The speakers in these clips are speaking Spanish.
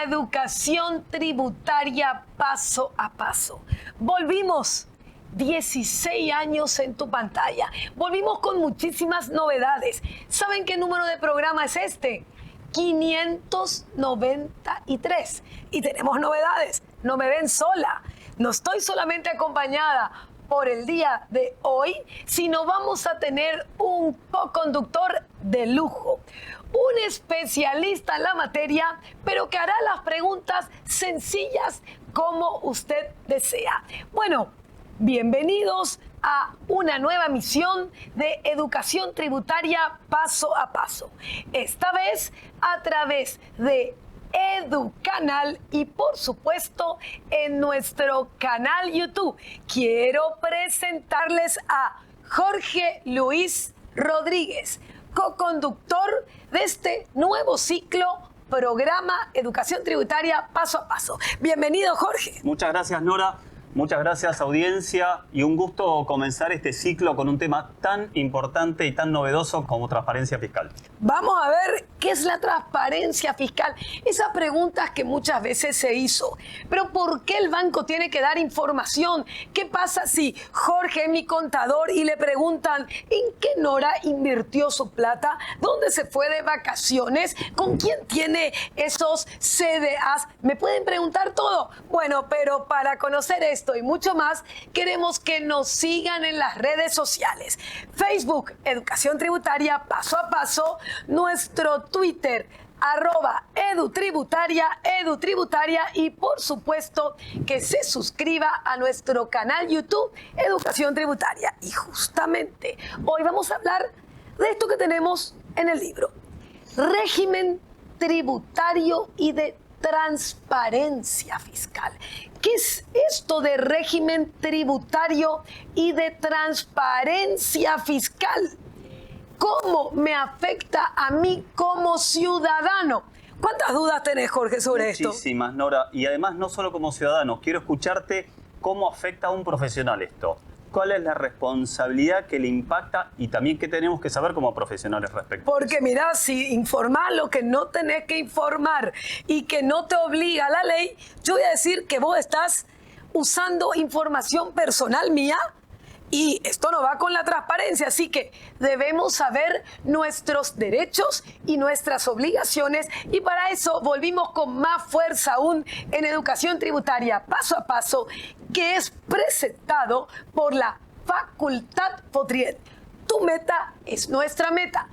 Educación tributaria paso a paso. Volvimos 16 años en tu pantalla. Volvimos con muchísimas novedades. ¿Saben qué número de programa es este? 593. Y tenemos novedades. No me ven sola. No estoy solamente acompañada por el día de hoy, sino vamos a tener un co-conductor de lujo. Un especialista en la materia, pero que hará las preguntas sencillas como usted desea. Bueno, bienvenidos a una nueva misión de Educación Tributaria Paso a Paso. Esta vez a través de EduCanal y por supuesto en nuestro canal YouTube. Quiero presentarles a Jorge Luis Rodríguez, co-conductor de este nuevo ciclo, programa Educación Tributaria Paso a Paso. Bienvenido, Jorge. Muchas gracias, Nora. Muchas gracias, audiencia, y un gusto comenzar este ciclo con un tema tan importante y tan novedoso como transparencia fiscal. Vamos a ver qué es la transparencia fiscal. Esas preguntas que muchas veces se hizo. Pero ¿por qué el banco tiene que dar información? ¿Qué pasa si Jorge es mi contador y le preguntan en qué Nora invirtió su plata? ¿Dónde se fue de vacaciones? ¿Con quién tiene esos CDAs? ¿Me pueden preguntar todo? Bueno, pero para conocer esto y mucho más, queremos que nos sigan en las redes sociales. Facebook, Educación Tributaria Paso a Paso, nuestro Twitter, @edutributaria y por supuesto que se suscriba a nuestro canal YouTube Educación Tributaria. Y justamente hoy vamos a hablar de esto que tenemos en el libro: régimen tributario y de transparencia fiscal. ¿Qué es esto de régimen tributario y de transparencia fiscal? ¿Cómo me afecta a mí como ciudadano? ¿Cuántas dudas tenés, Jorge, sobre esto? Muchísimas, Nora. Y además, no solo como ciudadano, quiero escucharte cómo afecta a un profesional esto. ¿Cuál es la responsabilidad que le impacta y también qué tenemos que saber como profesionales respecto a eso? Porque mira, si informar lo que no tenés que informar y que no te obliga la ley, yo voy a decir que vos estás usando información personal mía y esto no va con la transparencia. Así que debemos saber nuestros derechos y nuestras obligaciones, y para eso volvimos con más fuerza aún en Educación Tributaria Paso a Paso, que es presentado por la Facultad Potrier. Tu meta es nuestra meta.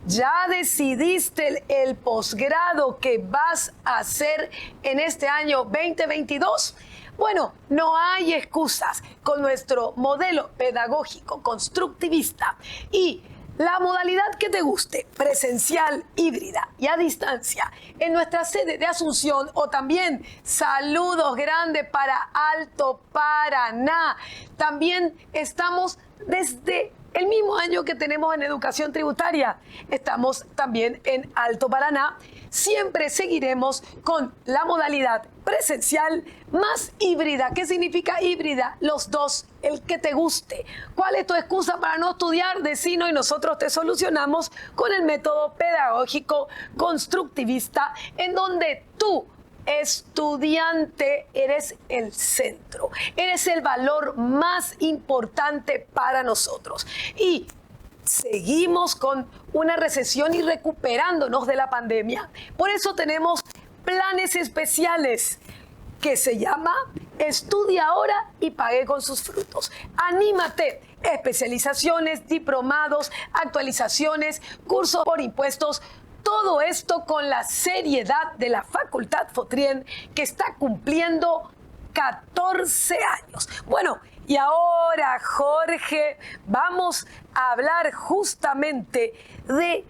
¿Ya decidiste el posgrado que vas a hacer en este año 2022? Bueno, no hay excusas con nuestro modelo pedagógico constructivista y la modalidad que te guste, presencial, híbrida y a distancia, en nuestra sede de Asunción, o también saludos grandes para Alto Paraná. También estamos desde el mismo año que tenemos en Educación Tributaria. Estamos también en Alto Paraná. Siempre seguiremos con la modalidad presencial más híbrida. ¿Qué significa híbrida? Los dos, el que te guste. ¿Cuál es tu excusa para no estudiar? Decino y nosotros te solucionamos con el método pedagógico constructivista, en donde tú, estudiante, eres el centro, eres el valor más importante para nosotros. Y seguimos con una recesión y recuperándonos de la pandemia. Por eso tenemos planes especiales que se llama Estudia ahora y pague con sus frutos. Anímate. Especializaciones, diplomados, actualizaciones, cursos por impuestos. Todo esto con la seriedad de la Facultad Potrier, que está cumpliendo 14 años. Bueno, y ahora, Jorge, vamos a hablar justamente de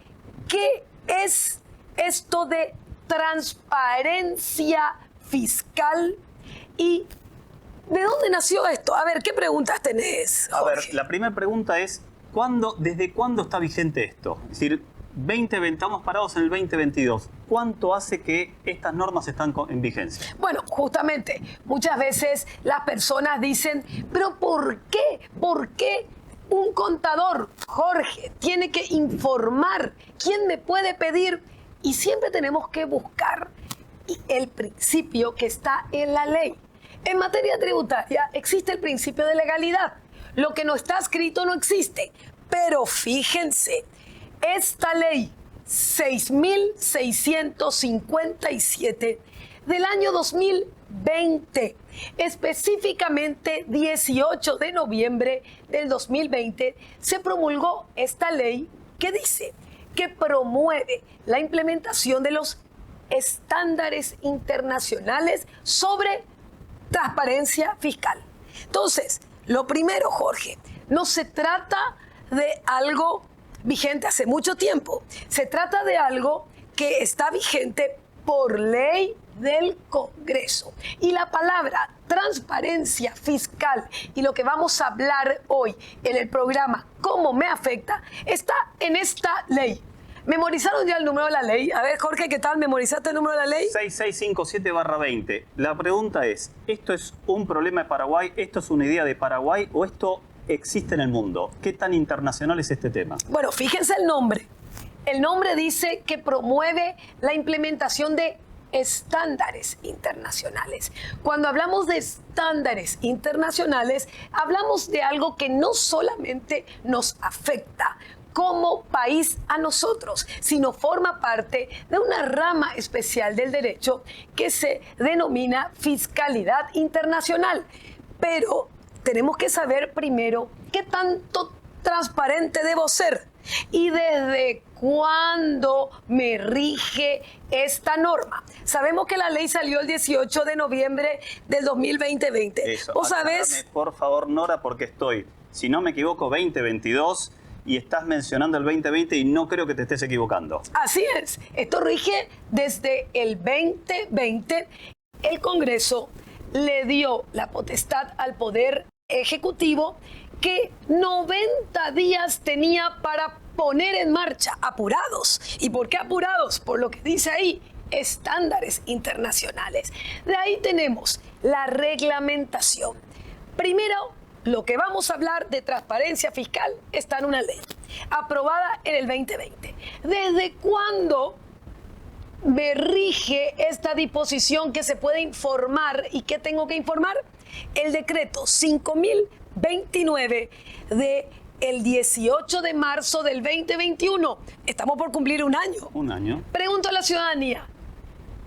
qué es esto de transparencia fiscal y de dónde nació esto. A ver, ¿qué preguntas tenés, Jorge? A ver, la primera pregunta es, ¿desde cuándo está vigente esto? Es decir, estamos parados en el 2022. ¿Cuánto hace que estas normas están en vigencia? Bueno, justamente, muchas veces las personas dicen, pero ¿por qué? ¿Por qué un contador, Jorge, tiene que informar? ¿Quién me puede pedir? Y siempre tenemos que buscar el principio que está en la ley. En materia tributaria existe el principio de legalidad. Lo que no está escrito no existe. Pero fíjense, esta ley 6.657 del año 2020, específicamente 18 de noviembre del 2020, se promulgó esta ley que dice que promueve la implementación de los estándares internacionales sobre transparencia fiscal. Entonces, lo primero, Jorge, no se trata de algo vigente hace mucho tiempo. Se trata de algo que está vigente por ley del Congreso. Y la palabra transparencia fiscal y lo que vamos a hablar hoy en el programa ¿Cómo me afecta? Está en esta ley. ¿Memorizaron ya el número de la ley? A ver, Jorge, ¿qué tal? ¿Memorizaste el número de la ley? 6657/20. La pregunta es, ¿esto es un problema de Paraguay? ¿Esto es una idea de Paraguay? ¿O esto existe en el mundo? ¿Qué tan internacional es este tema? Bueno, fíjense el nombre. El nombre dice que promueve la implementación de estándares internacionales. Cuando hablamos de estándares internacionales, hablamos de algo que no solamente nos afecta como país a nosotros, sino forma parte de una rama especial del derecho que se denomina fiscalidad internacional. Pero tenemos que saber primero qué tanto transparente debo ser y desde cuándo me rige esta norma. Sabemos que la ley salió el 18 de noviembre del 2020. Eso. ¿Vos sabés? Por favor, Nora, porque estoy, si no me equivoco, 2022 y estás mencionando el 2020 y no creo que te estés equivocando. Así es. Esto rige desde el 2020. El Congreso le dio la potestad al Poder Ejecutivo que 90 días tenía para poner en marcha, apurados. ¿Y por qué apurados? Por lo que dice ahí, estándares internacionales. De ahí tenemos la reglamentación. Primero, lo que vamos a hablar de transparencia fiscal está en una ley aprobada en el 2020. ¿Desde cuándo me rige esta disposición que se puede informar y qué tengo que informar? El decreto 5029 del 18 de marzo del 2021. Estamos por cumplir un año. Un año. Pregunto a la ciudadanía,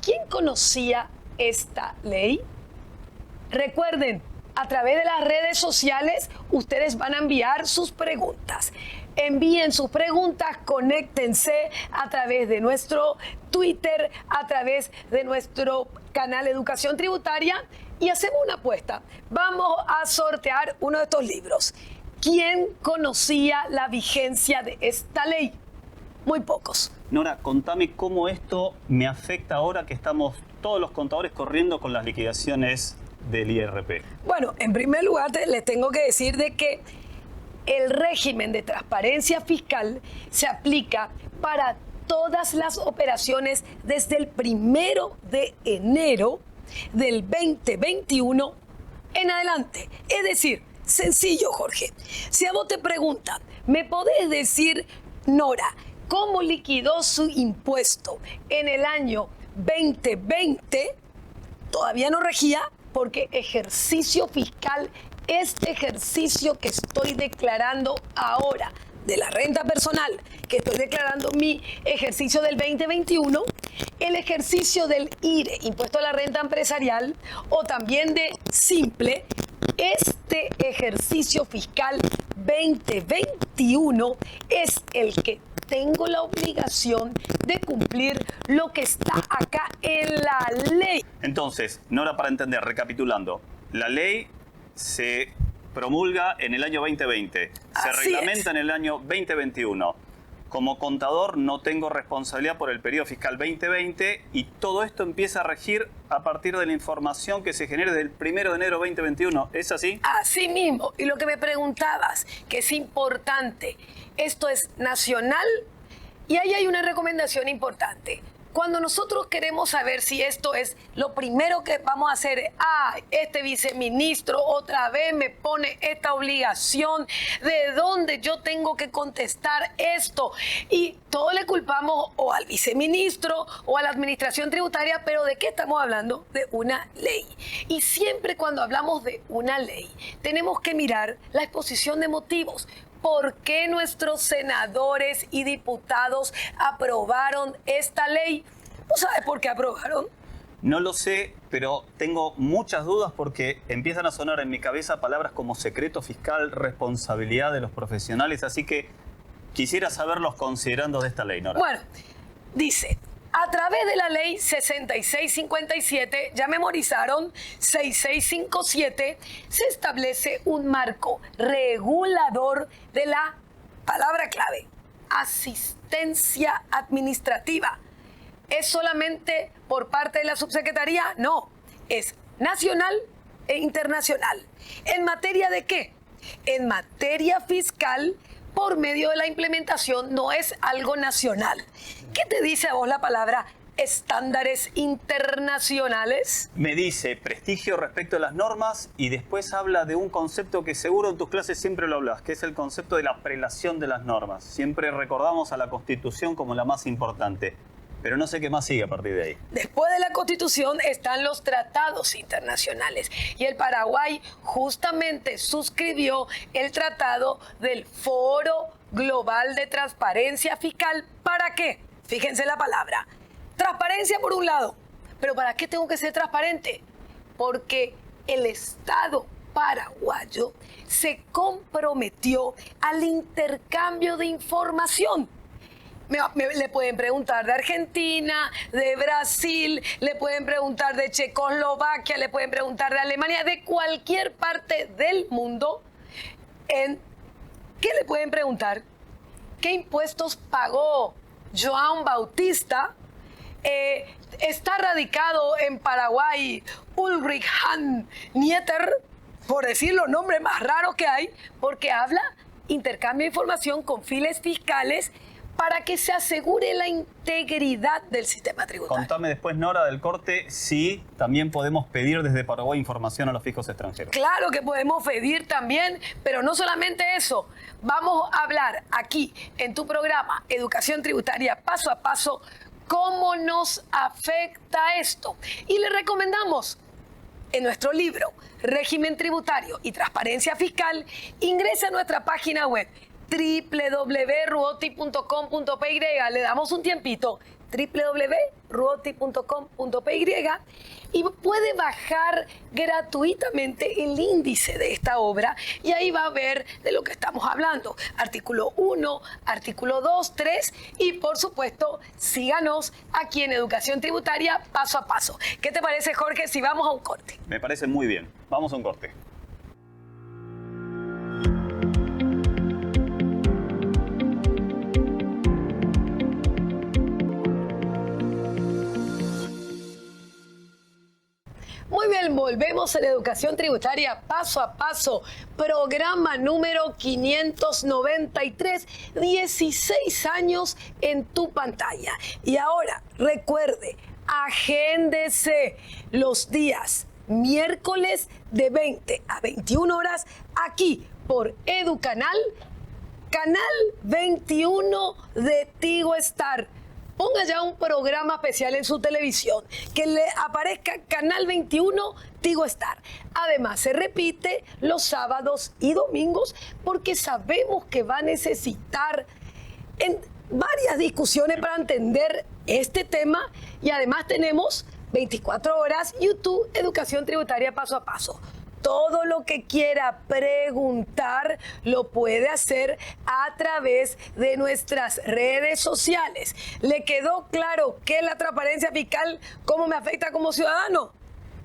¿quién conocía esta ley? Recuerden, a través de las redes sociales, ustedes van a enviar sus preguntas. Envíen sus preguntas, conéctense a través de nuestro Twitter, a través de nuestro canal Educación Tributaria y hacemos una apuesta. Vamos a sortear uno de estos libros. ¿Quién conocía la vigencia de esta ley? Muy pocos. Nora, contame cómo esto me afecta ahora que estamos todos los contadores corriendo con las liquidaciones del IRP. Bueno, en primer lugar les tengo que decir de que el régimen de transparencia fiscal se aplica para todas las operaciones desde el 1 de enero del 2021 en adelante. Es decir, sencillo, Jorge. Si a vos te preguntan, ¿me podés decir, Nora, cómo liquidó su impuesto en el año 2020? Todavía no regía, porque ejercicio fiscal, este ejercicio que estoy declarando ahora de la renta personal, que estoy declarando mi ejercicio del 2021, el ejercicio del IRE, impuesto a la renta empresarial, o también de simple, este ejercicio fiscal 2021 es el que tengo la obligación de cumplir lo que está acá en la ley. Entonces, Nora, para entender, recapitulando, la ley se promulga en el año 2020, se reglamenta en el año 2021. Como contador no tengo responsabilidad por el periodo fiscal 2020 y todo esto empieza a regir a partir de la información que se genere del 1 de enero 2021. ¿Es así? Así mismo. Y lo que me preguntabas, que es importante, esto es nacional y ahí hay una recomendación importante. Cuando nosotros queremos saber si esto es lo primero que vamos a hacer, este viceministro otra vez me pone esta obligación, ¿de dónde yo tengo que contestar esto? Y todo le culpamos o al viceministro o a la administración tributaria, pero ¿de qué estamos hablando? De una ley. Y siempre cuando hablamos de una ley, tenemos que mirar la exposición de motivos. ¿Por qué nuestros senadores y diputados aprobaron esta ley? ¿Vos sabés por qué aprobaron? No lo sé, pero tengo muchas dudas porque empiezan a sonar en mi cabeza palabras como secreto fiscal, responsabilidad de los profesionales, así que quisiera saber los considerandos de esta ley, Nora. Bueno, dice, a través de la ley 6657, ya memorizaron, 6657, se establece un marco regulador de la palabra clave, asistencia administrativa. ¿Es solamente por parte de la subsecretaría? No, es nacional e internacional. ¿En materia de qué? En materia fiscal, por medio de la implementación, no es algo nacional. ¿Qué te dice a vos la palabra estándares internacionales? Me dice prestigio respecto a las normas y después habla de un concepto que seguro en tus clases siempre lo hablas, que es el concepto de la prelación de las normas. Siempre recordamos a la Constitución como la más importante, pero no sé qué más sigue a partir de ahí. Después de la Constitución están los tratados internacionales y el Paraguay justamente suscribió el tratado del Foro Global de Transparencia Fiscal. ¿Para qué? Fíjense la palabra. Transparencia por un lado. ¿Pero para qué tengo que ser transparente? Porque el Estado paraguayo se comprometió al intercambio de información. Le pueden preguntar de Argentina, de Brasil, le pueden preguntar de Checoslovaquia, le pueden preguntar de Alemania, de cualquier parte del mundo. ¿Qué le pueden preguntar? ¿Qué impuestos pagó Joan Bautista? Está radicado en Paraguay Ulrich Hahn Nieter, por decir los nombres más raros que hay, porque habla intercambio de información con fines fiscales para que se asegure la integridad del sistema tributario. Contame después, Nora, del corte, si también podemos pedir desde Paraguay información a los fiscos extranjeros. Claro que podemos pedir también, pero no solamente eso. Vamos a hablar aquí en tu programa Educación Tributaria Paso a Paso cómo nos afecta esto. Y le recomendamos en nuestro libro Régimen Tributario y Transparencia Fiscal, ingrese a nuestra página web www.ruoti.com.py, le damos un tiempito, www.ruoti.com.py, y puede bajar gratuitamente el índice de esta obra y ahí va a ver de lo que estamos hablando. Artículo 1, artículo 2, 3 y por supuesto síganos aquí en Educación Tributaria Paso a Paso. ¿Qué te parece, Jorge, si vamos a un corte? Me parece muy bien. Vamos a un corte. Muy bien, volvemos en Educación Tributaria Paso a Paso, programa número 593, 16 años en tu pantalla. Y ahora, recuerde, agéndese los días miércoles de 20 a 21 horas aquí por Educanal, Canal 21 de Tigo Star. Ponga ya un programa especial en su televisión, que le aparezca Canal 21 Tigo Star. Además, se repite los sábados y domingos porque sabemos que va a necesitar varias discusiones para entender este tema y además tenemos 24 horas YouTube Educación Tributaria Paso a Paso. Todo lo que quiera preguntar lo puede hacer a través de nuestras redes sociales. ¿Le quedó claro qué es la transparencia fiscal, cómo me afecta como ciudadano?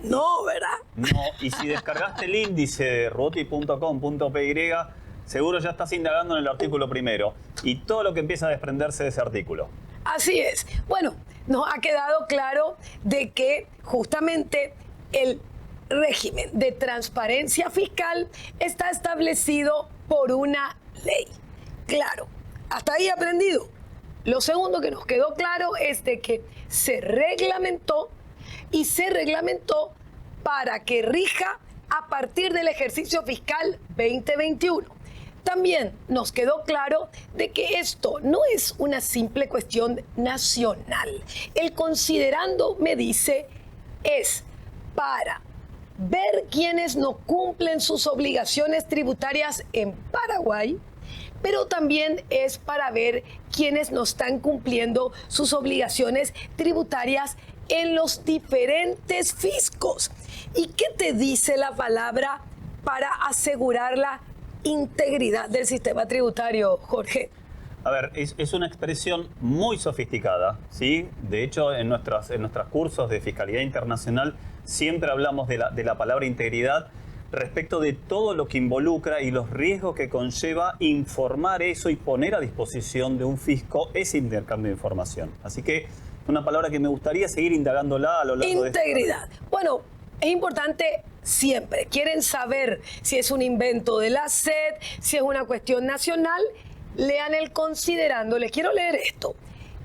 No, ¿verdad? No, y si descargaste el índice de ruoti.com.py, seguro ya estás indagando en el artículo primero y todo lo que empieza a desprenderse de ese artículo. Así es. Bueno, nos ha quedado claro de que justamente el régimen de transparencia fiscal está establecido por una ley. Claro, hasta ahí aprendido. Lo segundo que nos quedó claro es de que se reglamentó para que rija a partir del ejercicio fiscal 2021. También nos quedó claro de que esto no es una simple cuestión nacional. El considerando, me dice, es para ver quiénes no cumplen sus obligaciones tributarias en Paraguay, pero también es para ver quiénes no están cumpliendo sus obligaciones tributarias en los diferentes fiscos. ¿Y qué te dice la palabra para asegurar la integridad del sistema tributario, Jorge? A ver, es una expresión muy sofisticada, ¿sí? De hecho, en nuestros cursos de fiscalidad internacional siempre hablamos de la palabra integridad respecto de todo lo que involucra y los riesgos que conlleva informar eso y poner a disposición de un fisco ese intercambio de información. Así que una palabra que me gustaría seguir indagándola a lo largo de integridad. Bueno, es importante siempre. Quieren saber si es un invento de la SED, si es una cuestión nacional. Lean el considerando. Les quiero leer esto.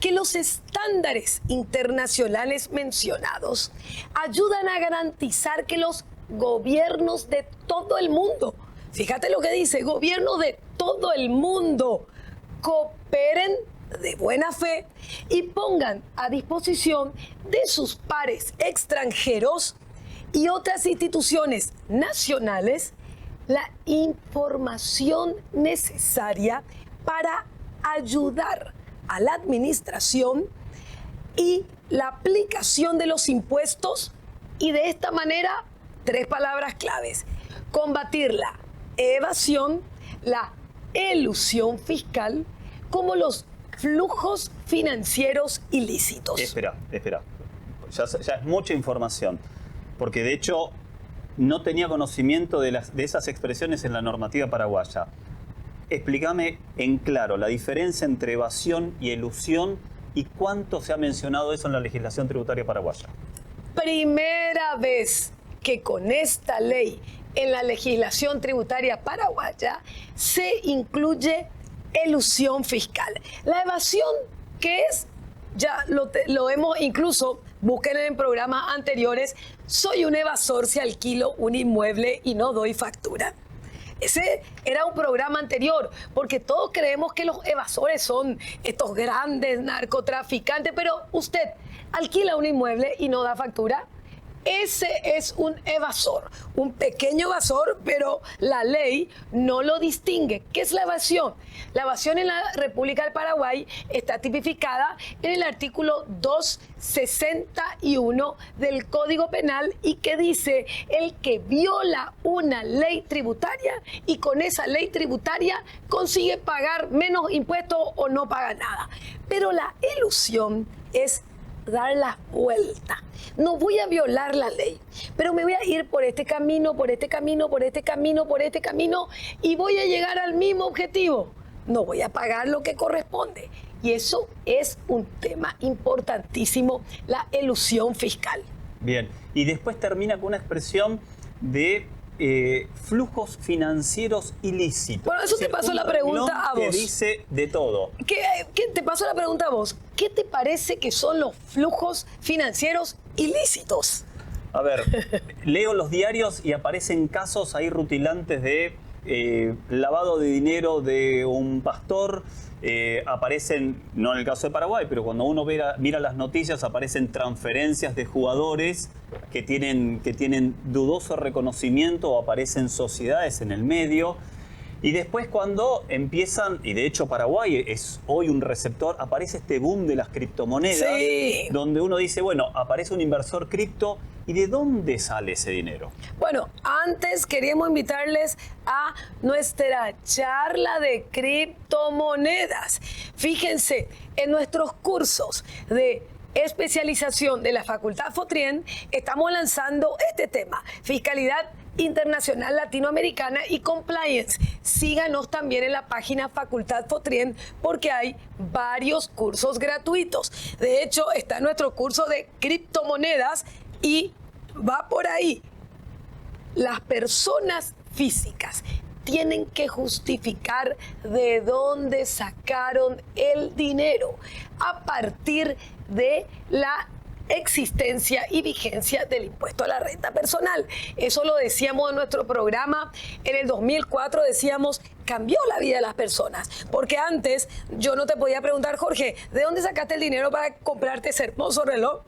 Que los estándares internacionales mencionados ayudan a garantizar que los gobiernos de todo el mundo, fíjate lo que dice, gobiernos de todo el mundo, cooperen de buena fe y pongan a disposición de sus pares extranjeros y otras instituciones nacionales la información necesaria para ayudar a la administración y la aplicación de los impuestos y de esta manera, 3 palabras claves: combatir la evasión, la elusión fiscal, como los flujos financieros ilícitos. Espera. Ya es mucha información, porque de hecho no tenía conocimiento de esas expresiones en la normativa paraguaya. Explícame en claro la diferencia entre evasión y elusión y cuánto se ha mencionado eso en la legislación tributaria paraguaya. Primera vez que con esta ley en la legislación tributaria paraguaya se incluye elusión fiscal. La evasión, ¿qué es? Ya lo hemos incluso, busquen en programas anteriores, soy un evasor si alquilo un inmueble y no doy factura. Ese era un programa anterior, porque todos creemos que los evasores son estos grandes narcotraficantes, pero usted alquila un inmueble y no da factura. Ese es un evasor, un pequeño evasor, pero la ley no lo distingue. ¿Qué es la evasión? La evasión en la República del Paraguay está tipificada en el artículo 261 del Código Penal y que dice el que viola una ley tributaria y con esa ley tributaria consigue pagar menos impuestos o no paga nada. Pero la elusión es dar la vuelta. No voy a violar la ley, pero me voy a ir por este camino, por este camino, por este camino, por este camino y voy a llegar al mismo objetivo. No voy a pagar lo que corresponde. Y eso es un tema importantísimo, la elusión fiscal. Bien, y después termina con una expresión de flujos financieros ilícitos. Bueno, eso te pasó la pregunta a vos. Que dice de todo. ¿Qué te pasó la pregunta a vos? ¿Qué te parece que son los flujos financieros ilícitos? A ver, leo los diarios y aparecen casos ahí rutilantes de lavado de dinero de un pastor. Aparecen, no en el caso de Paraguay, pero cuando uno mira las noticias aparecen transferencias de jugadores que tienen dudoso reconocimiento o aparecen sociedades en el medio. Y después cuando empiezan, y de hecho Paraguay es hoy un receptor, aparece este boom de las criptomonedas, sí, donde uno dice, bueno, aparece un inversor cripto, ¿y de dónde sale ese dinero? Bueno, antes queríamos invitarles a nuestra charla de criptomonedas. Fíjense, en nuestros cursos de especialización de la Facultad Fotrien estamos lanzando este tema, fiscalidad internacional latinoamericana y compliance. Síganos también en la página Facultad Fotrien porque hay varios cursos gratuitos. De hecho, está nuestro curso de criptomonedas y va por ahí. Las personas físicas tienen que justificar de dónde sacaron el dinero a partir de la existencia y vigencia del impuesto a la renta personal. Eso lo decíamos en nuestro programa en el 2004, decíamos, cambió la vida de las personas, porque antes yo no te podía preguntar, Jorge, ¿de dónde sacaste el dinero para comprarte ese hermoso reloj?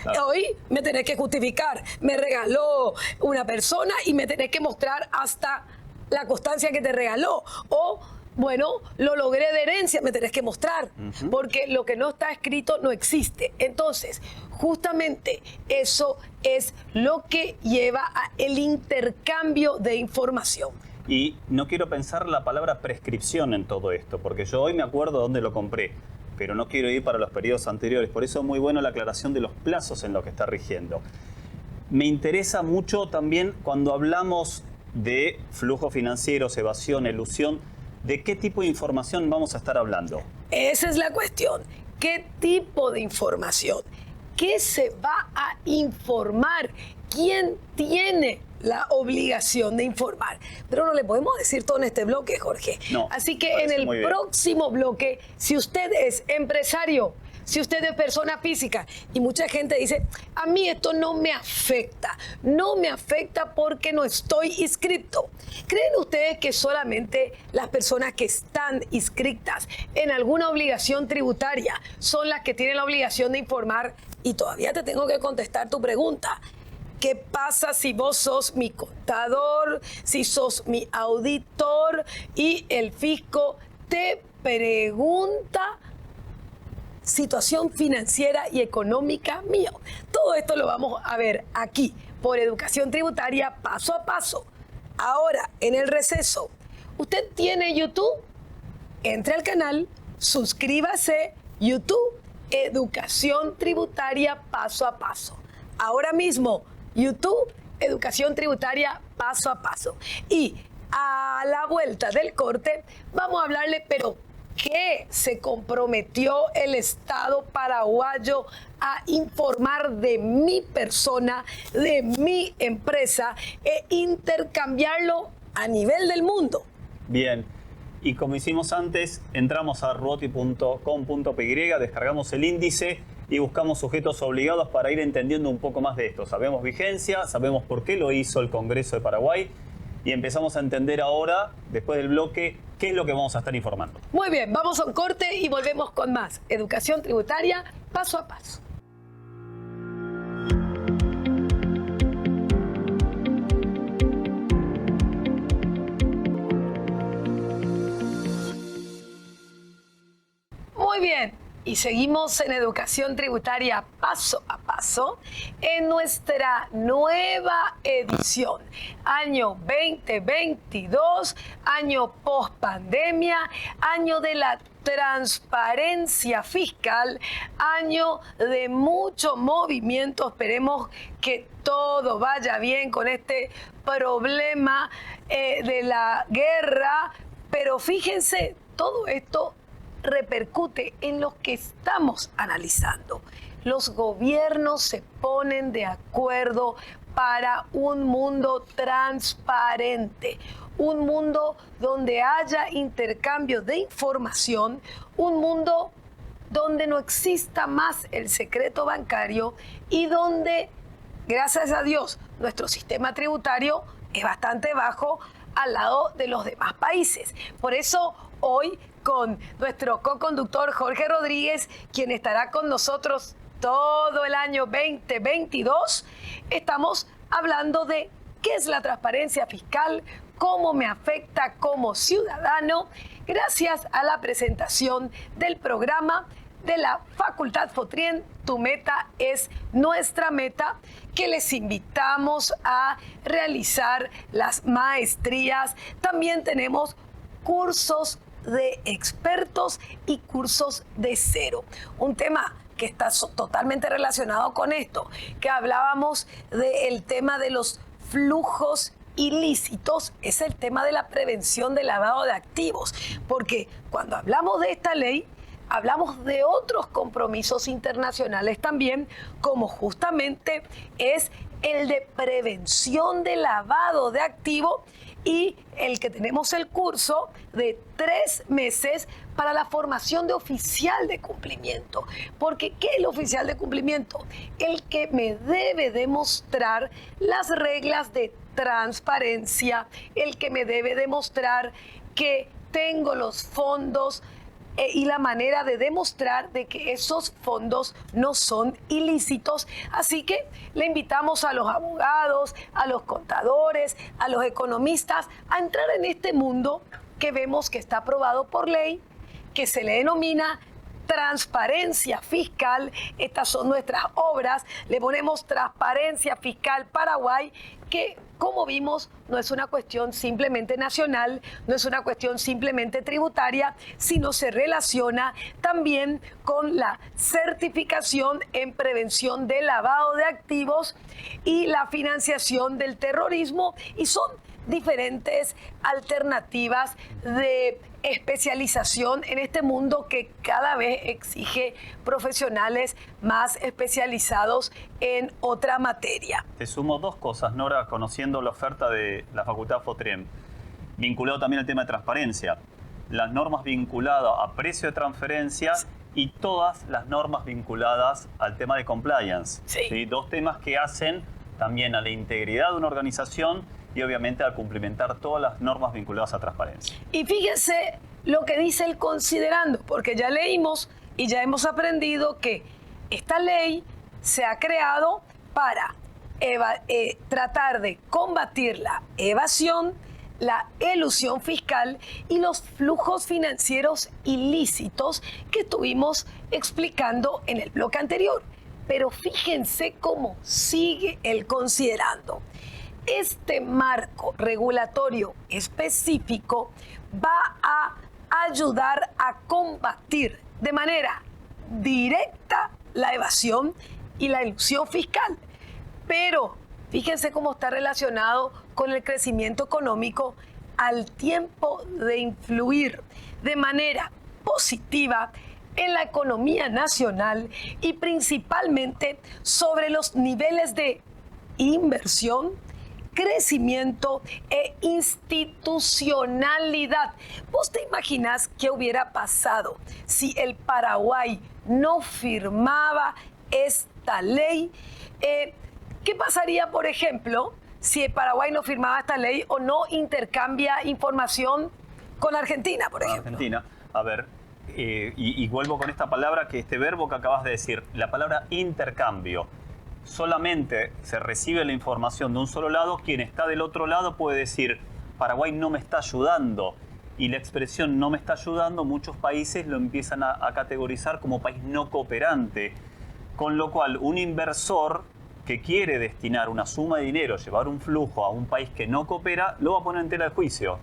Claro. Hoy me tenés que justificar, me regaló una persona y me tenés que mostrar hasta la constancia que te regaló, o bueno, lo logré de herencia, me tenés que mostrar, porque lo que no está escrito no existe. Entonces, justamente eso es lo que lleva a el intercambio de información. Y no quiero pensar la palabra prescripción en todo esto, porque yo hoy me acuerdo dónde lo compré, pero no quiero ir para los periodos anteriores. Por eso es muy buena la aclaración de los plazos en lo que está rigiendo. Me interesa mucho también cuando hablamos de flujos financieros, evasión, elusión, ¿de qué tipo de información vamos a estar hablando? Esa es la cuestión. ¿Qué tipo de información? ¿Qué se va a informar? ¿Quién tiene la obligación de informar? Pero no le podemos decir todo en este bloque, Jorge. No, así que en el próximo bloque, si usted es empresario, si usted es persona física, y mucha gente dice, a mí esto no me afecta porque no estoy inscrito. ¿Creen ustedes que solamente las personas que están inscritas en alguna obligación tributaria son las que tienen la obligación de informar? Y todavía te tengo que contestar tu pregunta. ¿Qué pasa si vos sos mi contador, si sos mi auditor y el fisco te pregunta situación financiera y económica mío? Todo esto lo vamos a ver aquí por Educación Tributaria paso a paso. Ahora, en el receso, ¿usted tiene YouTube? Entre al canal, suscríbase, YouTube, Educación Tributaria paso a paso. Ahora mismo, YouTube, Educación Tributaria paso a paso. Y a la vuelta del corte, vamos a hablarle, pero ¿qué se comprometió el Estado paraguayo a informar de mi persona, de mi empresa e intercambiarlo a nivel del mundo? Bien, y como hicimos antes, entramos a ruoti.com.py, descargamos el índice y buscamos sujetos obligados para ir entendiendo un poco más de esto. Sabemos vigencia, sabemos por qué lo hizo el Congreso de Paraguay y empezamos a entender ahora, después del bloque, qué es lo que vamos a estar informando. Muy bien, vamos a un corte y volvemos con más Educación Tributaria paso a paso. Muy bien. Y seguimos en Educación Tributaria paso a paso en nuestra nueva edición. Año 2022, año post pandemia, año de la transparencia fiscal, año de mucho movimiento. Esperemos que todo vaya bien con este problema de la guerra. Pero fíjense, todo esto repercute en lo que estamos analizando. Los gobiernos se ponen de acuerdo para un mundo transparente, un mundo donde haya intercambio de información, un mundo donde no exista más el secreto bancario y donde, gracias a Dios, nuestro sistema tributario es bastante bajo al lado de los demás países. Por eso, hoy, con nuestro co-conductor Jorge Rodríguez, quien estará con nosotros todo el año 2022, estamos hablando de qué es la transparencia fiscal, cómo me afecta como ciudadano, gracias a la presentación del programa de la Facultad Fotrien, Tu Meta es Nuestra Meta, que les invitamos a realizar las maestrías. También tenemos cursos de expertos y cursos de cero. Un tema que está totalmente relacionado con esto, que hablábamos del tema de los flujos ilícitos, es el tema de la prevención del lavado de activos, porque cuando hablamos de esta ley, hablamos de otros compromisos internacionales también, como justamente es el de prevención de lavado de activos y el que tenemos el curso de 3 meses para la formación de oficial de cumplimiento. Porque, ¿qué es el oficial de cumplimiento? El que me debe demostrar las reglas de transparencia, el que me debe demostrar que tengo los fondos y la manera de demostrar de que esos fondos no son ilícitos. Así que le invitamos a los abogados, a los contadores, a los economistas a entrar en este mundo que vemos que está aprobado por ley, que se le denomina transparencia fiscal. Estas son nuestras obras. Le ponemos Transparencia Fiscal Paraguay, que, como vimos, no es una cuestión simplemente nacional, no es una cuestión simplemente tributaria, sino se relaciona también con la certificación en prevención del lavado de activos y la financiación del terrorismo, y son diferentes alternativas de especialización en este mundo que cada vez exige profesionales más especializados en otra materia. Te sumo 2 cosas, Nora, conociendo la oferta de la Facultad FOTREM, vinculado también al tema de transparencia, las normas vinculadas a precio de transferencia y todas las normas vinculadas al tema de compliance. Sí. 2 temas que hacen también a la integridad de una organización y obviamente a cumplimentar todas las normas vinculadas a transparencia. Y fíjense lo que dice el considerando, porque ya leímos y ya hemos aprendido que esta ley se ha creado para tratar de combatir la evasión, la elusión fiscal y los flujos financieros ilícitos que estuvimos explicando en el bloque anterior. Pero fíjense cómo sigue el considerando. Este marco regulatorio específico va a ayudar a combatir de manera directa la evasión y la elusión fiscal. Pero fíjense cómo está relacionado con el crecimiento económico al tiempo de influir de manera positiva en la economía nacional y principalmente sobre los niveles de inversión, crecimiento e institucionalidad. ¿Vos te imaginas qué hubiera pasado si el Paraguay no firmaba esta ley? ¿Qué pasaría, por ejemplo, si el Paraguay no firmaba esta ley o no intercambia información con Argentina, por ejemplo? Argentina, a ver, y vuelvo con esta palabra, que este verbo que acabas de decir, la palabra intercambio. Solamente se recibe la información de un solo lado, quien está del otro lado puede decir, Paraguay no me está ayudando. Y la expresión no me está ayudando, muchos países lo empiezan a categorizar como país no cooperante. Con lo cual, un inversor que quiere destinar una suma de dinero, llevar un flujo a un país que no coopera, lo va a poner en tela de juicio.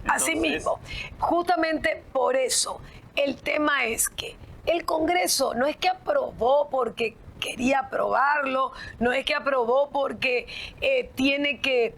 Así mismo, justamente por eso, el tema es que el Congreso no es que aprobó porque quería aprobarlo, no es que aprobó porque tiene que,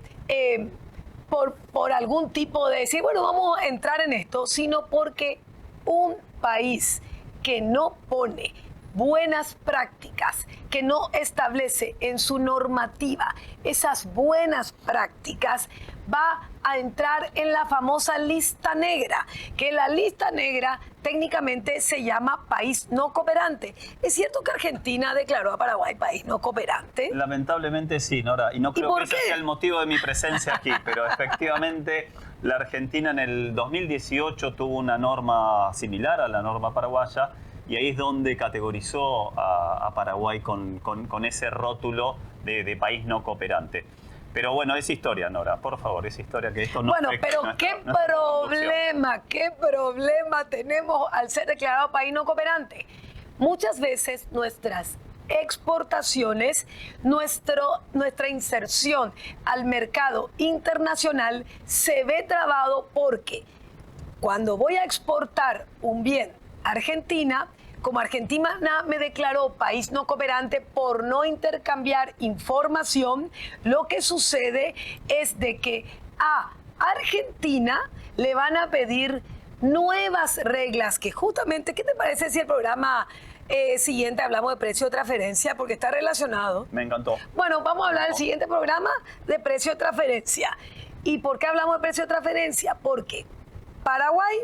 por algún tipo de decir, bueno, vamos a entrar en esto, sino porque un país que no pone buenas prácticas, que no establece en su normativa esas buenas prácticas, va a entrar en la famosa lista negra, que la lista negra técnicamente se llama país no cooperante. ¿Es cierto que Argentina declaró a Paraguay país no cooperante? Lamentablemente sí, Nora, y no creo que ese sea el motivo de mi presencia aquí, pero efectivamente la Argentina en el 2018 tuvo una norma similar a la norma paraguaya, y ahí es donde categorizó a Paraguay con ese rótulo de país no cooperante. Pero bueno, es historia, Nora, por favor, es historia que esto no... Bueno, pero qué problema tenemos al ser declarado país no cooperante. Muchas veces nuestras exportaciones, nuestra inserción al mercado internacional se ve trabado porque cuando voy a exportar un bien a Argentina, como Argentina me declaró país no cooperante por no intercambiar información, lo que sucede es de que a Argentina le van a pedir nuevas reglas que justamente, ¿qué te parece si el programa siguiente hablamos de precio de transferencia porque está relacionado. Me encantó. Bueno, vamos a hablar del siguiente programa de precio de transferencia. ¿Y por qué hablamos de precio de transferencia? Porque Paraguay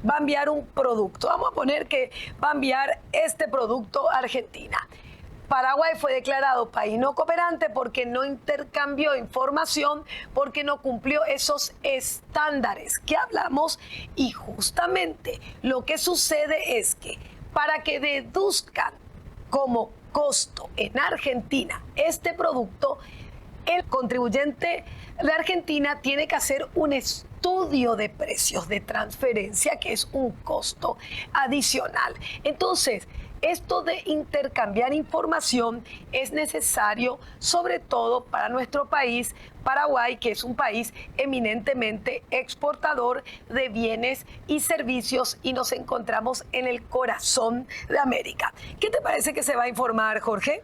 va a enviar un producto. Vamos a poner que va a enviar este producto a Argentina. Paraguay fue declarado país no cooperante porque no intercambió información, porque no cumplió esos estándares que hablamos, y justamente lo que sucede es que para que deduzcan como costo en Argentina este producto, el contribuyente de Argentina tiene que hacer un estudio de precios de transferencia, que es un costo adicional. Entonces, esto de intercambiar información es necesario, sobre todo para nuestro país, Paraguay, que es un país eminentemente exportador de bienes y servicios, y nos encontramos en el corazón de América. ¿Qué te parece que se va a informar, Jorge?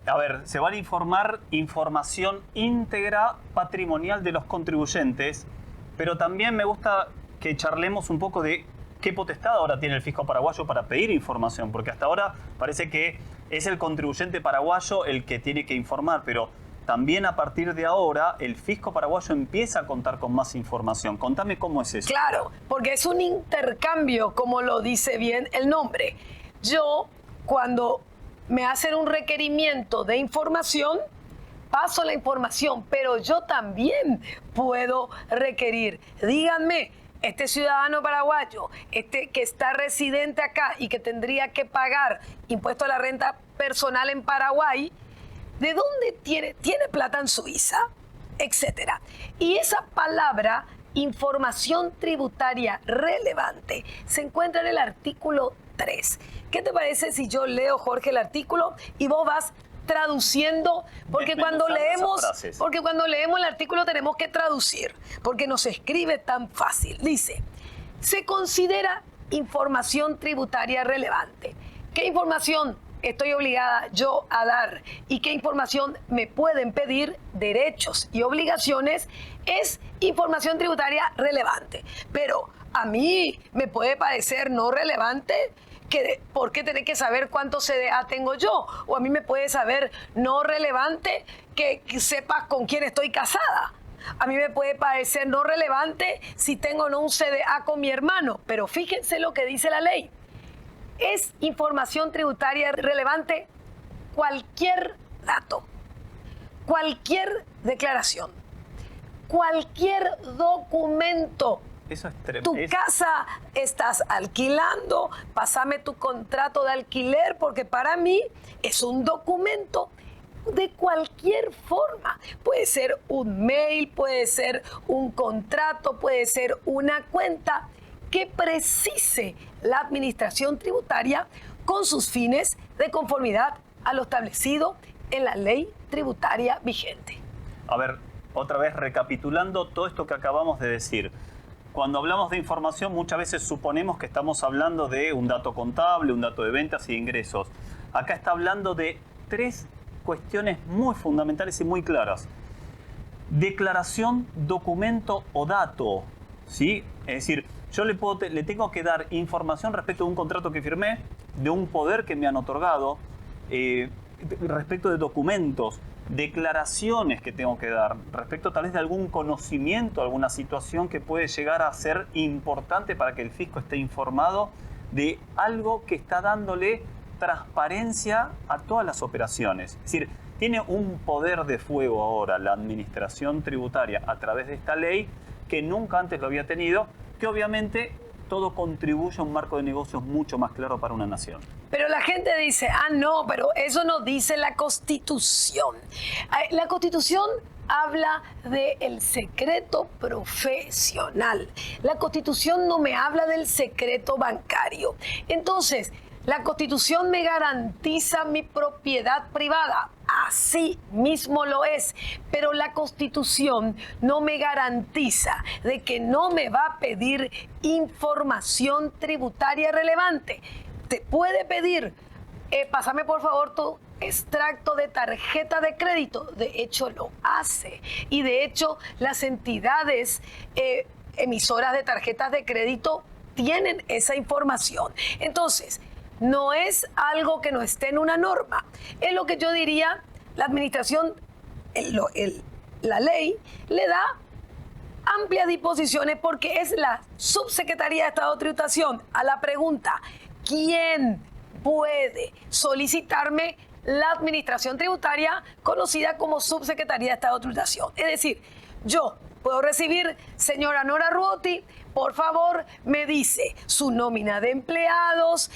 A ver, se van a informar información íntegra patrimonial de los contribuyentes, pero también me gusta que charlemos un poco de qué potestad ahora tiene el fisco paraguayo para pedir información, porque hasta ahora parece que es el contribuyente paraguayo el que tiene que informar, pero también a partir de ahora el fisco paraguayo empieza a contar con más información. Contame cómo es eso. Claro, porque es un intercambio, como lo dice bien el nombre. Yo, cuando me hacen un requerimiento de información, paso la información, pero yo también puedo requerir. Díganme, este ciudadano paraguayo, este que está residente acá y que tendría que pagar impuesto a la renta personal en Paraguay, ¿de dónde tiene plata en Suiza? Etcétera. Y esa palabra, información tributaria relevante, se encuentra en el artículo 3. ¿Qué te parece si yo leo, Jorge, el artículo y vos vas traduciendo? Porque cuando leemos el artículo tenemos que traducir, porque no se escribe tan fácil. Dice, se considera información tributaria relevante. ¿Qué información estoy obligada yo a dar y qué información me pueden pedir? Derechos y obligaciones es información tributaria relevante. Pero a mí me puede parecer no relevante. ¿Por qué tener que saber cuánto CDA tengo yo? O a mí me puede saber no relevante que sepas con quién estoy casada. A mí me puede parecer no relevante si tengo o no un CDA con mi hermano. Pero fíjense lo que dice la ley. Es información tributaria relevante cualquier dato, cualquier declaración, cualquier documento. Eso es tremendo. Tu casa estás alquilando, pásame tu contrato de alquiler, porque para mí es un documento de cualquier forma. Puede ser un mail, puede ser un contrato, puede ser una cuenta que precise la administración tributaria con sus fines de conformidad a lo establecido en la ley tributaria vigente. A ver, otra vez recapitulando todo esto que acabamos de decir. Cuando hablamos de información, muchas veces suponemos que estamos hablando de un dato contable, un dato de ventas y de ingresos. Acá está hablando de tres cuestiones muy fundamentales y muy claras. Declaración, documento o dato, ¿sí? Es decir, yo le tengo que dar información respecto de un contrato que firmé, de un poder que me han otorgado, respecto de documentos, declaraciones que tengo que dar, respecto tal vez de algún conocimiento, alguna situación que puede llegar a ser importante para que el fisco esté informado de algo que está dándole transparencia a todas las operaciones. Es decir, tiene un poder de fuego ahora la administración tributaria a través de esta ley que nunca antes lo había tenido, que obviamente todo contribuye a un marco de negocios mucho más claro para una nación. Pero la gente dice, no, pero eso no dice la Constitución. La Constitución habla del secreto profesional. La Constitución no me habla del secreto bancario. Entonces, la Constitución me garantiza mi propiedad privada. Así mismo lo es, pero la Constitución no me garantiza de que no me va a pedir información tributaria relevante. Te puede pedir, pásame por favor tu extracto de tarjeta de crédito. De hecho lo hace, y de hecho las entidades emisoras de tarjetas de crédito tienen esa información. Entonces, no es algo que no esté en una norma. Es lo que yo diría, la administración, la ley le da amplias disposiciones porque es la Subsecretaría de Estado de Tributación. A la pregunta, ¿quién puede solicitarme? La administración tributaria, conocida como Subsecretaría de Estado de Tributación. Es decir, yo puedo recibir, señora Nora Ruotti, por favor, me dice su nómina de empleados,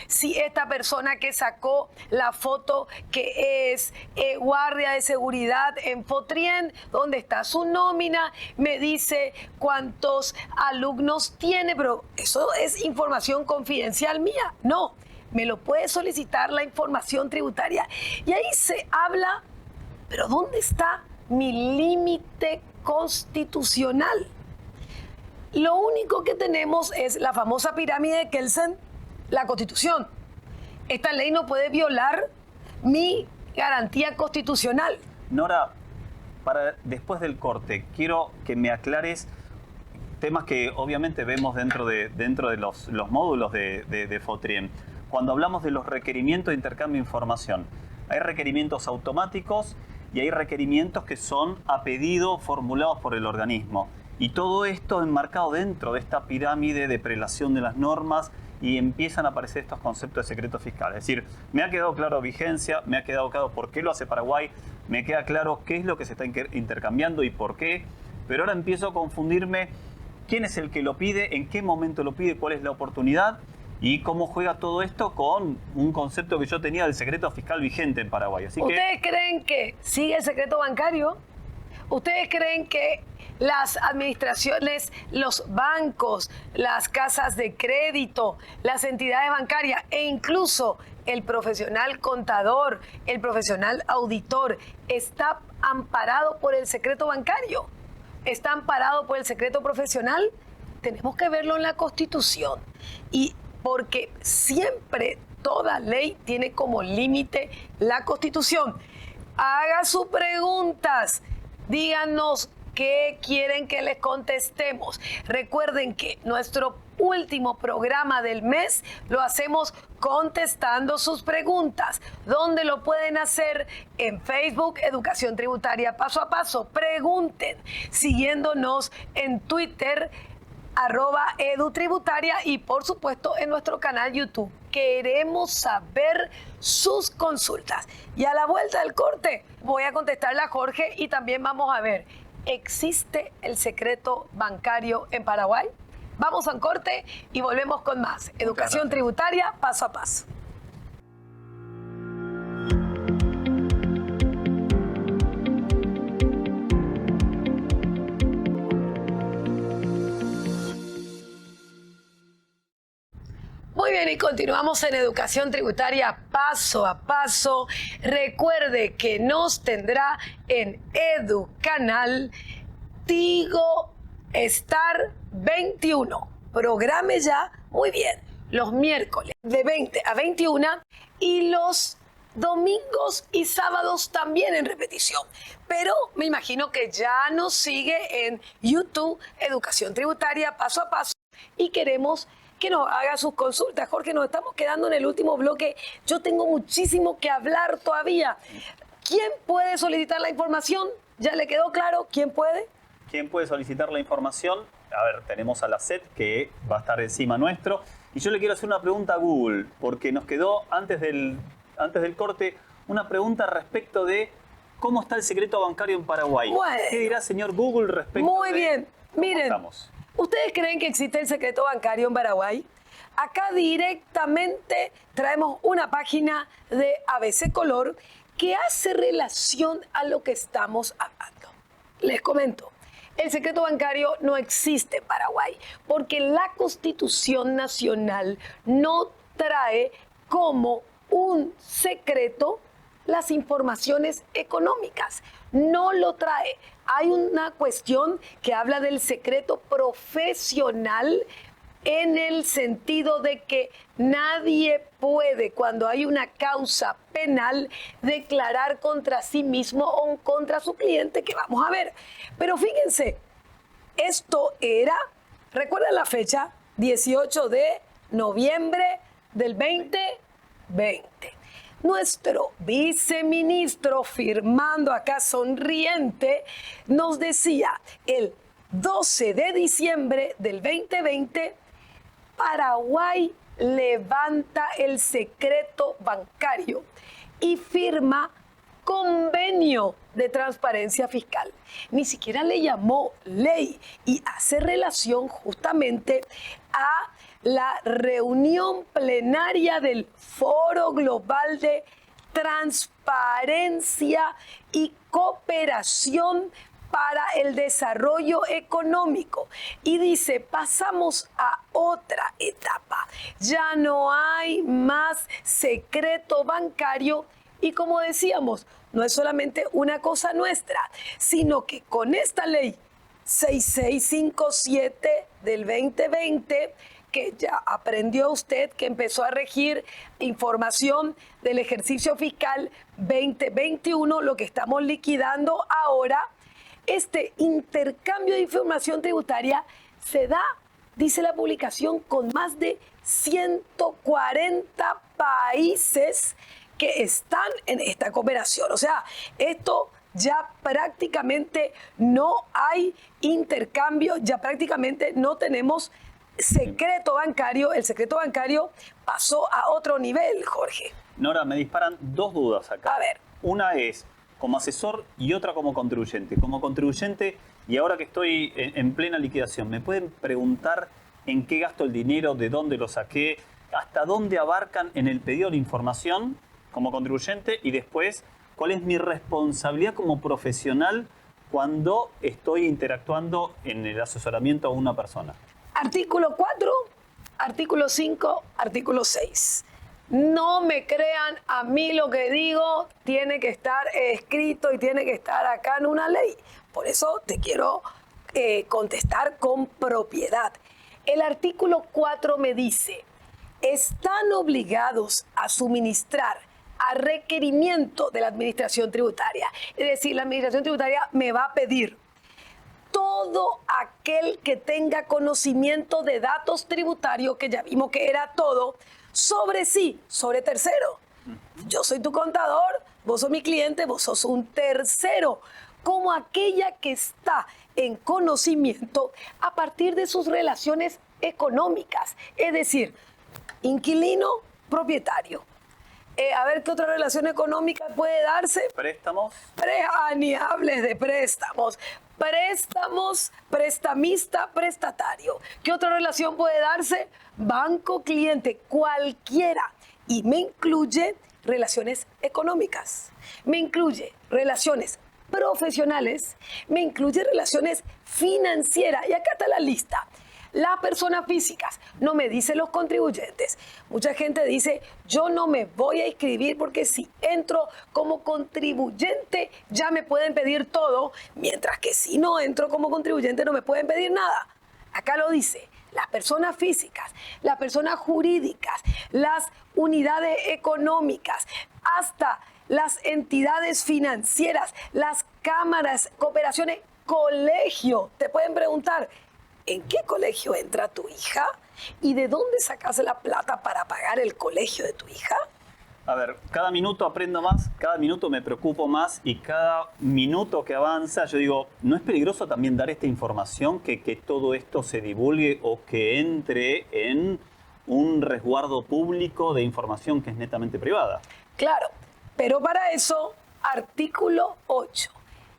si esta persona que sacó la foto que es guardia de seguridad en Fotrien, dónde está su nómina, me dice cuántos alumnos tiene, pero eso es información confidencial mía. No, me lo puede solicitar la información tributaria. Y ahí se habla, pero ¿dónde está mi límite constitucional? Lo único que tenemos es la famosa pirámide de Kelsen, la Constitución. Esta ley no puede violar mi garantía constitucional. Nora, después del corte, quiero que me aclares temas que obviamente vemos dentro de los módulos de Fotrien. Cuando hablamos de los requerimientos de intercambio de información, hay requerimientos automáticos y hay requerimientos que son a pedido formulados por el organismo. Y todo esto enmarcado dentro de esta pirámide de prelación de las normas y empiezan a aparecer estos conceptos de secreto fiscal. Es decir, me ha quedado claro vigencia, me ha quedado claro por qué lo hace Paraguay, me queda claro qué es lo que se está intercambiando y por qué, pero ahora empiezo a confundirme quién es el que lo pide, en qué momento lo pide, cuál es la oportunidad y cómo juega todo esto con un concepto que yo tenía del secreto fiscal vigente en Paraguay. Así ¿Ustedes creen que sigue el secreto bancario? ¿Ustedes creen que las administraciones, los bancos, las casas de crédito, las entidades bancarias e incluso el profesional contador, el profesional auditor está amparado por el secreto bancario? ¿Está amparado por el secreto profesional? Tenemos que verlo en la Constitución. Y porque siempre toda ley tiene como límite la Constitución. Haga sus preguntas. Díganos qué quieren que les contestemos. Recuerden que nuestro último programa del mes lo hacemos contestando sus preguntas. ¿Dónde lo pueden hacer? En Facebook, Educación Tributaria Paso a Paso. Pregunten. Siguiéndonos en Twitter, @edutributaria y por supuesto en nuestro canal YouTube. Queremos saber sus consultas. Y a la vuelta del corte voy a contestarle a Jorge y también vamos a ver, ¿existe el secreto bancario en Paraguay? Vamos a un corte y volvemos con más. Educación Tributaria Paso a Paso. Muy bien, y continuamos en Educación Tributaria Paso a Paso. Recuerde que nos tendrá en EduCanal Tigo Star 21. Programe ya, muy bien, los miércoles de 20 a 21 y los domingos y sábados también en repetición. Pero me imagino que ya nos sigue en YouTube Educación Tributaria Paso a Paso y queremos que nos haga sus consultas. Jorge, nos estamos quedando en el último bloque. Yo tengo muchísimo que hablar todavía. ¿Quién puede solicitar la información? ¿Ya le quedó claro quién puede? ¿Quién puede solicitar la información? A ver, tenemos a la SED que va a estar encima nuestro. Y yo le quiero hacer una pregunta a Google, porque nos quedó antes del corte una pregunta respecto de cómo está el secreto bancario en Paraguay. Bueno, ¿qué dirá señor Google respecto muy bien, miren. Estamos? ¿Ustedes creen que existe el secreto bancario en Paraguay? Acá directamente traemos una página de ABC Color que hace relación a lo que estamos hablando. Les comento, el secreto bancario no existe en Paraguay porque la Constitución Nacional no trae como un secreto las informaciones económicas. No lo trae. Hay una cuestión que habla del secreto profesional en el sentido de que nadie puede, cuando hay una causa penal, declarar contra sí mismo o contra su cliente, que vamos a ver. Pero fíjense, esto era, ¿recuerdan la fecha? 18 de noviembre del 2020. Nuestro viceministro, firmando acá sonriente, nos decía el 12 de diciembre del 2020, Paraguay levanta el secreto bancario y firma convenio de transparencia fiscal. Ni siquiera le llamó ley y hace relación justamente a la reunión plenaria del Foro Global de Transparencia y Cooperación para el Desarrollo Económico. Y dice, pasamos a otra etapa. Ya no hay más secreto bancario y, como decíamos, no es solamente una cosa nuestra, sino que con esta ley 6657 del 2020, que ya aprendió usted, que empezó a regir información del ejercicio fiscal 2021, lo que estamos liquidando ahora, este intercambio de información tributaria se da, dice la publicación, con más de 140 países que están en esta cooperación. O sea, esto ya prácticamente no hay intercambio, ya prácticamente no tenemos secreto bancario. El secreto bancario pasó a otro nivel, Jorge. Nora, me disparan dos dudas acá. A ver. Una es como asesor y otra como contribuyente. Como contribuyente, y ahora que estoy en plena liquidación, ¿me pueden preguntar en qué gasto el dinero, de dónde lo saqué, hasta dónde abarcan en el pedido de información como contribuyente y después cuál es mi responsabilidad como profesional cuando estoy interactuando en el asesoramiento a una persona? Artículo 4, artículo 5, artículo 6. No me crean a mí lo que digo, tiene que estar escrito y tiene que estar acá en una ley. Por eso te quiero contestar con propiedad. El artículo 4 me dice, están obligados a suministrar a requerimiento de la Administración Tributaria. Es decir, la Administración Tributaria me va a pedir todo aquel que tenga conocimiento de datos tributarios, que ya vimos que era todo, sobre sí, sobre tercero. Yo soy tu contador, vos sos mi cliente, vos sos un tercero, como aquella que está en conocimiento a partir de sus relaciones económicas, es decir, inquilino, propietario. A ver, ¿qué otra relación económica puede darse? ¿Préstamos? Ni hables de préstamos. Préstamos, prestamista, prestatario. ¿Qué otra relación puede darse? Banco-cliente, cualquiera. Y me incluye relaciones económicas. Me incluye relaciones profesionales. Me incluye relaciones financieras. Y acá está la lista. Las personas físicas, no me dicen los contribuyentes. Mucha gente dice, yo no me voy a inscribir porque si entro como contribuyente ya me pueden pedir todo, mientras que si no entro como contribuyente no me pueden pedir nada. Acá lo dice, las personas físicas, las personas jurídicas, las unidades económicas, hasta las entidades financieras, las cámaras, cooperaciones, colegio. Te pueden preguntar, ¿en qué colegio entra tu hija? ¿Y de dónde sacas la plata para pagar el colegio de tu hija? A ver, cada minuto aprendo más, cada minuto me preocupo más y cada minuto que avanza yo digo, ¿no es peligroso también dar esta información, que todo esto se divulgue o que entre en un resguardo público de información que es netamente privada? Claro, pero para eso, artículo 8,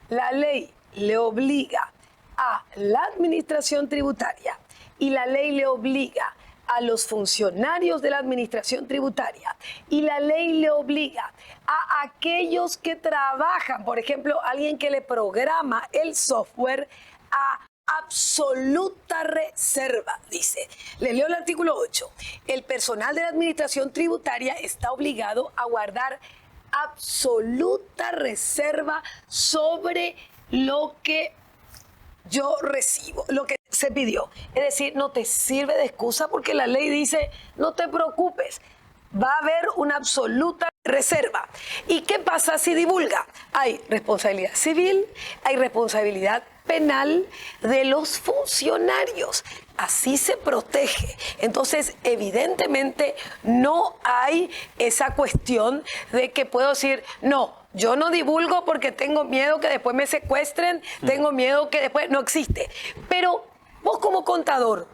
la ley le obliga a la Administración Tributaria y la ley le obliga a los funcionarios de la Administración Tributaria y la ley le obliga a aquellos que trabajan, por ejemplo, alguien que le programa el software, a absoluta reserva, dice. Le leo el artículo 8. El personal de la Administración Tributaria está obligado a guardar absoluta reserva sobre lo que yo recibo, lo que se pidió. Es decir, no te sirve de excusa porque la ley dice, no te preocupes, va a haber una absoluta reserva. ¿Y qué pasa si divulga? Hay responsabilidad civil, hay responsabilidad penal. penal de los funcionarios. Así se protege. Entonces, evidentemente, no hay esa cuestión de que puedo decir, no, yo no divulgo porque tengo miedo que después me secuestren, tengo miedo que después no existe. Pero vos como contador,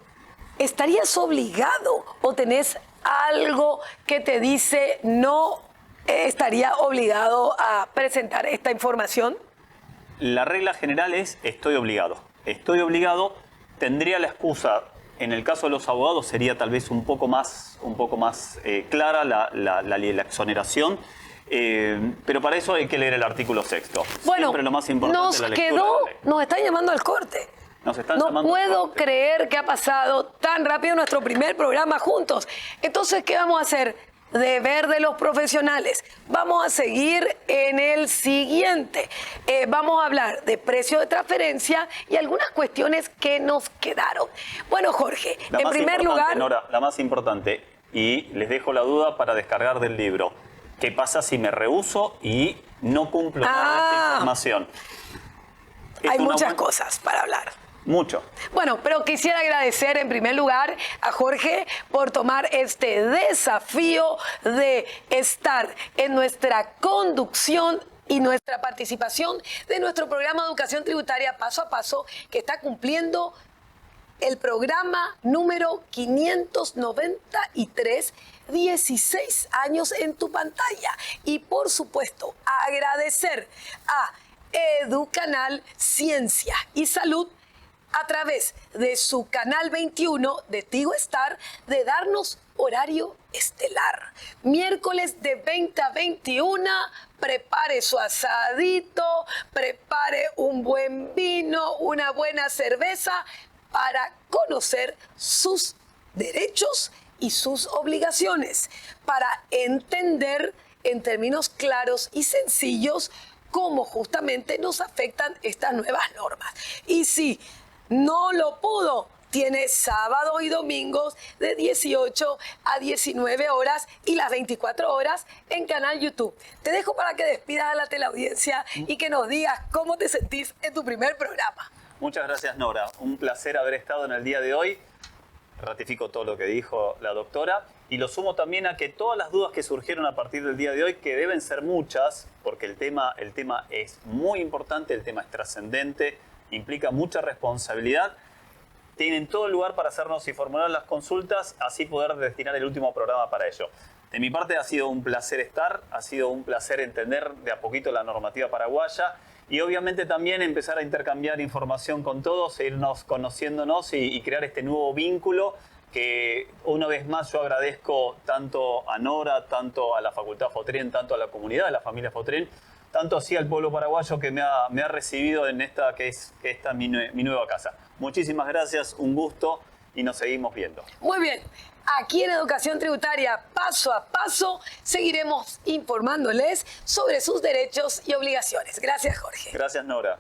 ¿estarías obligado o tenés algo que te dice no estaría obligado a presentar esta información? La regla general es estoy obligado. Estoy obligado, tendría la excusa, en el caso de los abogados sería tal vez un poco más clara la exoneración. Pero para eso hay que leer el artículo 6º. Bueno, siempre lo más importante nos es la lectura quedó, de la ley. nos están llamando al corte. No puedo creer que ha pasado tan rápido nuestro primer programa juntos. Entonces, ¿qué vamos a hacer? Deber de los profesionales. Vamos a seguir en el siguiente. Vamos a hablar de precio de transferencia y algunas cuestiones que nos quedaron. Bueno, Jorge, en primer lugar... Nora, la más importante, y les dejo la duda para descargar del libro. ¿Qué pasa si me rehúso y no cumplo esta información? Hay muchas cosas para hablar. Mucho. Bueno, pero quisiera agradecer en primer lugar a Jorge por tomar este desafío de estar en nuestra conducción y nuestra participación de nuestro programa de Educación Tributaria Paso a Paso, que está cumpliendo el programa número 593, 16 años en tu pantalla. Y por supuesto, agradecer a Educanal Ciencia y Salud a través de su canal 21 de Tigo Star, de darnos horario estelar. Miércoles de 20 a 21, prepare su asadito, prepare un buen vino, una buena cerveza para conocer sus derechos y sus obligaciones, para entender en términos claros y sencillos cómo justamente nos afectan estas nuevas normas. Y si no lo pudo, tiene sábados y domingos de 18 a 19 horas y las 24 horas en canal YouTube. Te dejo para que despidas a la teleaudiencia y que nos digas cómo te sentís en tu primer programa. Muchas gracias, Nora. Un placer haber estado en el día de hoy. Ratifico todo lo que dijo la doctora y lo sumo también a que todas las dudas que surgieron a partir del día de hoy, que deben ser muchas, porque el tema es muy importante, el tema es trascendente, implica mucha responsabilidad. Tienen todo el lugar para hacernos y formular las consultas, así poder destinar el último programa para ello. De mi parte ha sido un placer estar, ha sido un placer entender de a poquito la normativa paraguaya y obviamente también empezar a intercambiar información con todos, e irnos conociéndonos y crear este nuevo vínculo que una vez más yo agradezco tanto a Nora, tanto a la Facultad Fortren, tanto a la comunidad de la familia Fortren, tanto así al pueblo paraguayo que me ha recibido en esta que es mi nueva casa. Muchísimas gracias, un gusto y nos seguimos viendo. Muy bien, aquí en Educación Tributaria, paso a paso, seguiremos informándoles sobre sus derechos y obligaciones. Gracias, Jorge. Gracias, Nora.